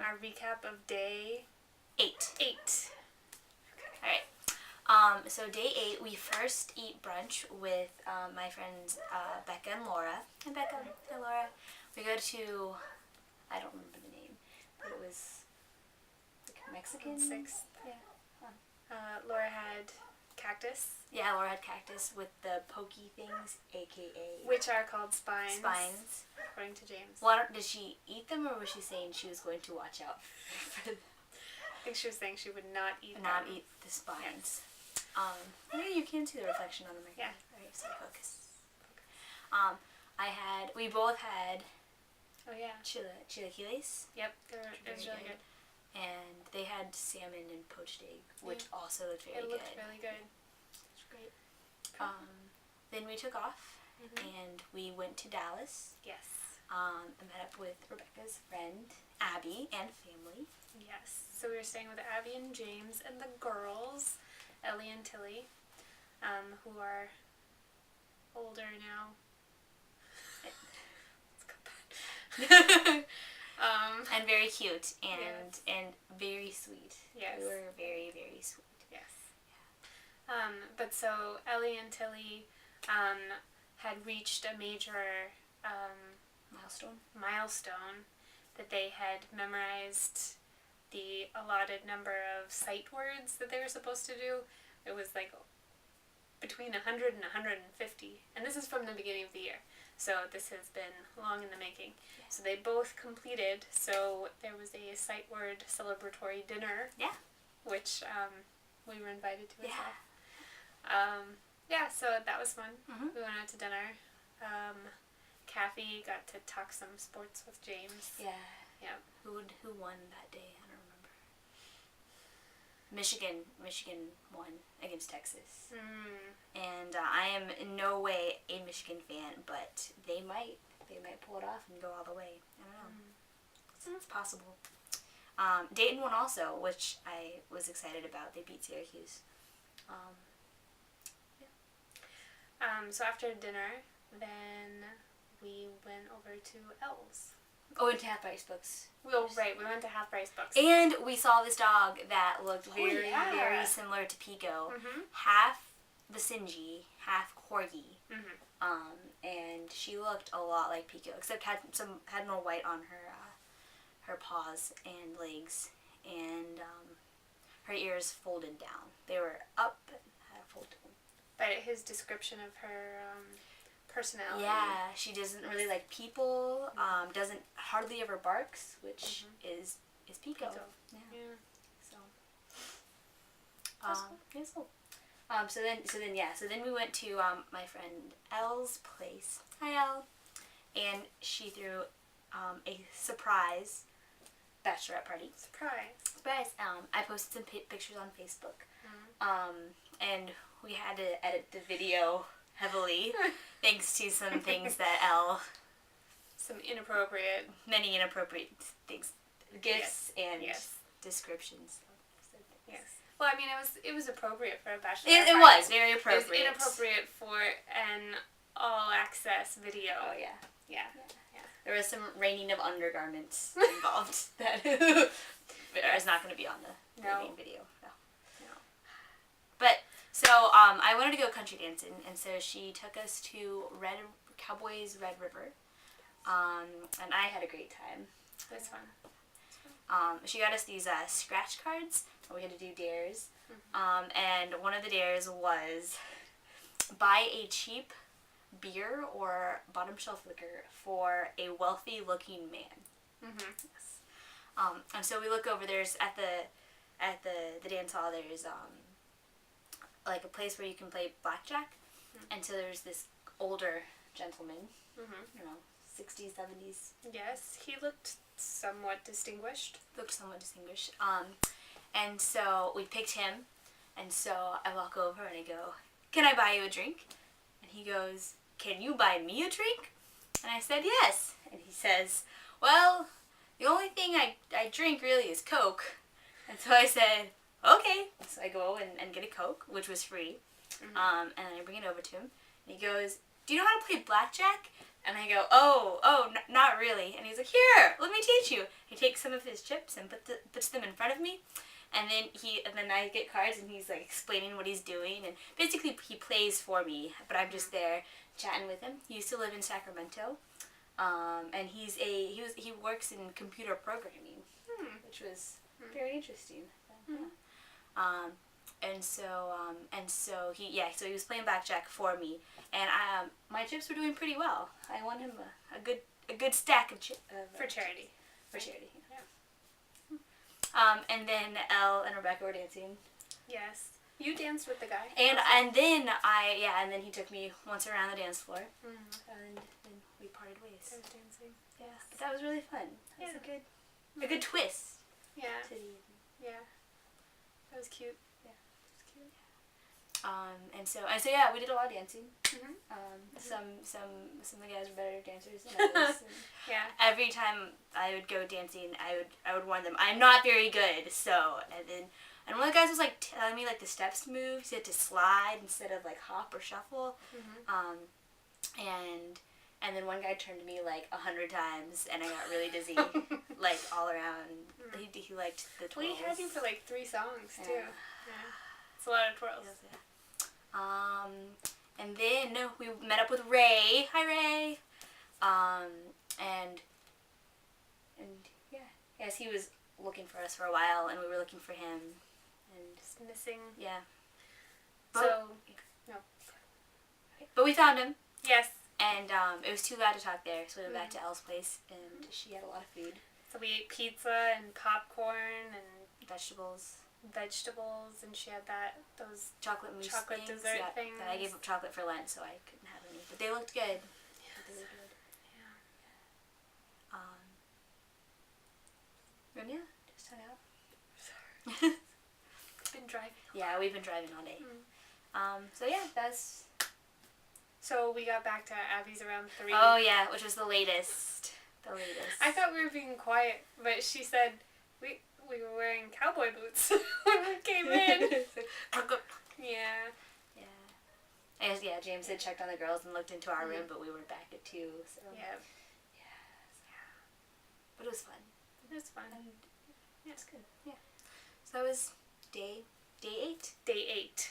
our recap of day 8. 8. Alright. So day 8, we first eat brunch with my friends Becca and Laura. Hi Becca. Hi Laura. We go to, I don't remember the name, but it was like Mexican. 6th. Yeah. Laura had cactus. Yeah, Laura had cactus with the pokey things, aka Which are called spines. Spines. According to James. Well, did she eat them, or was she saying she was going to watch out for them? I think she was saying she would not eat Not them. eat the spines. Yeah, you can see the reflection on the mic. Yeah. Alright, so focus. We both had Oh yeah. chilaquiles. Yep, it was really good. And they had salmon and poached egg, which also looked very good. It looked really good. It's great. Then we took off and we went to Dallas. Yes. And met up with Rebecca's friend Abby and family. Yes. So we were staying with Abby and James and the girls, Ellie and Tilly, who are older now. And very cute and very sweet. Yes. They were very, very sweet. Yes. Yeah. But so Ellie and Tilly had reached a major milestone that they had memorized the allotted number of sight words that they were supposed to do. It was like between 100 and 150. And this is from the beginning of the year. So this has been long in the making. Yeah. So they both completed. So there was a sight word celebratory dinner. Yeah. Which we were invited to as yeah. well. Yeah, so that was fun. Mm-hmm. We went out to dinner. Kathy got to talk some sports with James. Yeah. Yeah. Who won that day? I don't remember. Michigan won against Texas. And I am in no way a Michigan fan, but they might pull it off and go all the way. I don't know. So it's possible. Dayton won also, which I was excited about. They beat Syracuse. So after dinner, then we went over to L's. Oh, and to Half Price Books. Well, right, we went to Half Price Books. And we saw this dog that looked very, yeah. very similar to Pico. Mm-hmm. Half Basenji, half Corgi. Mm-hmm. And she looked a lot like Pico, except had more white on her paws and legs, and her ears folded down. They were up, but had a fold to them. But his description of her personality. Yeah, she doesn't really like people. Doesn't hardly ever barks, which is Pico. Yeah. So. It's cool. So then we went to my friend Elle's place. Hi, Elle. And she threw a surprise bachelorette party. Surprise. I posted some pictures on Facebook. And we had to edit the video heavily thanks to some things that Elle... Many inappropriate things. GIFs and descriptions. Yes. Well, I mean, it was appropriate for a bachelorette party. It was very appropriate. It was inappropriate for an all-access video. Oh, yeah. Yeah. There was some raining of undergarments involved that is not going to be on the main video. No. But, so, I wanted to go country dancing, and so she took us to Cowboys Red River, and I had a great time. It was fun. She got us these scratch cards, and we had to do dares, and one of the dares was buy a cheap beer or bottom shelf liquor for a wealthy looking man. Yes. And so we look over, there's at the dance hall, there's like a place where you can play blackjack, and so there's this older gentleman, 60s, 70s. Yes, he looked somewhat distinguished. And so we picked him, and so I walk over and I go, "Can I buy you a drink?" And he goes, "Can you buy me a drink?" And I said, "Yes." And he says, "Well, the only thing I drink really is Coke." And so I said, "Okay." So I go and get a Coke, which was free, and I bring it over to him, and he goes, "Do you know how to play blackjack?" And I go, oh, not really. And he's like, here, let me teach you. He takes some of his chips and puts them in front of me. And then I get cards and he's like explaining what he's doing. And basically he plays for me, but I'm just there chatting with him. He used to live in Sacramento. And he works in computer programming, which was very interesting. Yeah. So he was playing blackjack for me, and my chips were doing pretty well. I won him a good stack of chips For charity. For charity. Yeah. And then Elle and Rebecca were dancing. Yes. You danced with the guy. And then he took me once around the dance floor, and then we parted ways. I was dancing. Yeah, but that was really fun. That was a good twist. Yeah. To the evening. Yeah. That was cute. And so yeah, we did a lot of dancing. Some of the guys were better dancers than others. Yeah. Every time I would go dancing, I would warn them, I'm not very good. So and one of the guys was like telling me like the steps to move. He had to slide instead of like hop or shuffle. And then one guy turned to me like 100 times, and I got really dizzy, like all around. He liked the twirls. We had you for like 3 songs too. Yeah. Yeah. It's a lot of twirls. Yeah. And then we met up with Ray. Hi, Ray. And yeah, yes, he was looking for us for a while, and we were looking for him, and Just missing. yeah. But we found him. Yes. And it was too loud to talk there, so we went back to Elle's place, and she had a lot of food. So we ate pizza and popcorn and Vegetables, and she had those chocolate mousse chocolate things. dessert Yeah, things. that I gave up chocolate for Lent, so I couldn't have any. But they looked good. Yes. They looked good. Yeah. And yeah, just hung out. Sorry. Been driving. Yeah, we've been driving all day. So yeah, that's. So we got back to Abby's around 3. Oh yeah, which was the latest. I thought we were being quiet, but she said we were wearing cowboy boots when we came in. Yeah. Yeah. I guess, yeah, James had checked on the girls and looked into our room, but we were back at 2, so. Yeah. But it was fun. It was fun. Yeah, it's good. Yeah. So that was day 8. Day 8.